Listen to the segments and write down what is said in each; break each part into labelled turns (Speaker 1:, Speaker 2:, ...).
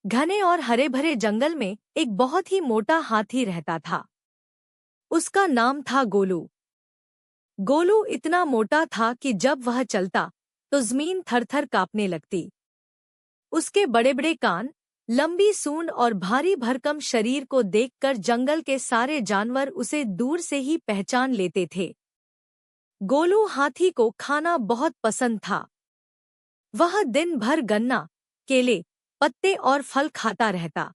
Speaker 1: घने और हरे भरे जंगल में एक बहुत ही मोटा हाथी रहता था। उसका नाम था गोलू। गोलू इतना मोटा था कि जब वह चलता तो जमीन थर-थर कांपने लगती। उसके बड़े-बड़े कान, लंबी सूंड और भारी भरकम शरीर को देखकर जंगल के सारे जानवर उसे दूर से ही पहचान लेते थे। गोलू हाथी को खाना बहुत पसंद था। वह दिन भर गन्ना, केले, पत्ते और फल खाता रहता।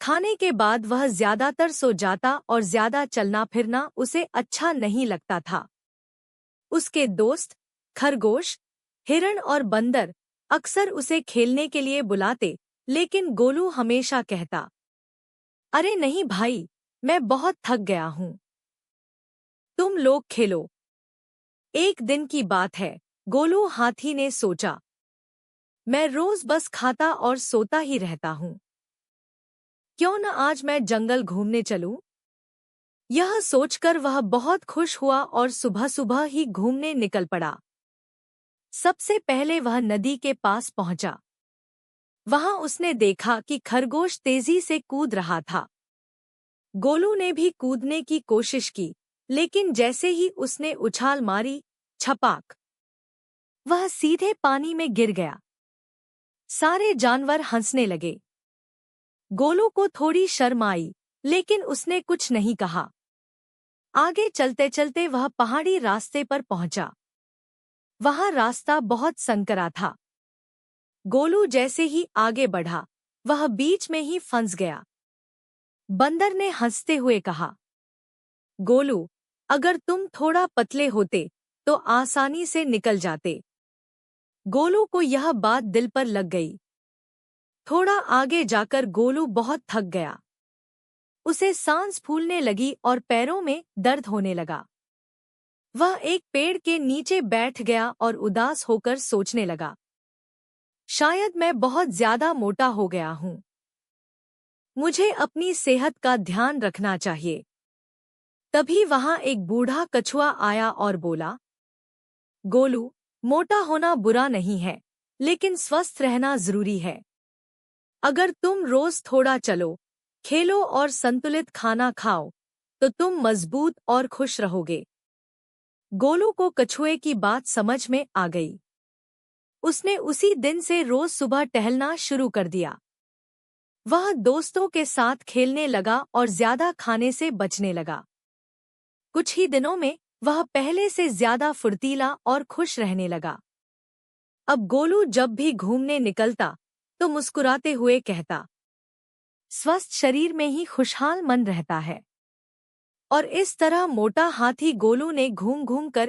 Speaker 1: खाने के बाद वह ज्यादातर सो जाता और ज्यादा चलना फिरना उसे अच्छा नहीं लगता था। उसके दोस्त खरगोश, हिरण और बंदर अक्सर उसे खेलने के लिए बुलाते, लेकिन गोलू हमेशा कहता, अरे नहीं भाई, मैं बहुत थक गया हूँ। तुम लोग खेलो। एक दिन की बात है, गोलू हाथी ने सोचा, मैं रोज बस खाता और सोता ही रहता हूँ। क्यों न आज मैं जंगल घूमने चलूं? यह सोचकर वह बहुत खुश हुआ और सुबह सुबह ही घूमने निकल पड़ा। सबसे पहले वह नदी के पास पहुंचा। वहां उसने देखा कि खरगोश तेजी से कूद रहा था। गोलू ने भी कूदने की कोशिश की, लेकिन जैसे ही उसने उछाल मारी, छपाक, वह सीधे पानी में गिर गया। सारे जानवर हंसने लगे। गोलू को थोड़ी शर्म आई, लेकिन उसने कुछ नहीं कहा। आगे चलते चलते वह पहाड़ी रास्ते पर पहुंचा। वहां रास्ता बहुत संकरा था। गोलू जैसे ही आगे बढ़ा, वह बीच में ही फंस गया। बंदर ने हंसते हुए कहा, गोलू, अगर तुम थोड़ा पतले होते तो आसानी से निकल जाते। गोलू को यह बात दिल पर लग गई। थोड़ा आगे जाकर गोलू बहुत थक गया। उसे सांस फूलने लगी और पैरों में दर्द होने लगा। वह एक पेड़ के नीचे बैठ गया और उदास होकर सोचने लगा, शायद मैं बहुत ज्यादा मोटा हो गया हूँ। मुझे अपनी सेहत का ध्यान रखना चाहिए। तभी वहां एक बूढ़ा कछुआ आया और बोला, गोलू, मोटा होना बुरा नहीं है, लेकिन स्वस्थ रहना जरूरी है। अगर तुम रोज थोड़ा चलो, खेलो और संतुलित खाना खाओ, तो तुम मजबूत और खुश रहोगे। गोलू को कछुए की बात समझ में आ गई। उसने उसी दिन से रोज सुबह टहलना शुरू कर दिया। वह दोस्तों के साथ खेलने लगा और ज्यादा खाने से बचने लगा। कुछ ही दिनों में वह पहले से ज्यादा फुर्तीला और खुश रहने लगा। अब गोलू जब भी घूमने निकलता तो मुस्कुराते हुए कहता, स्वस्थ शरीर में ही खुशहाल मन रहता है। और इस तरह मोटा हाथी गोलू ने घूम घूम कर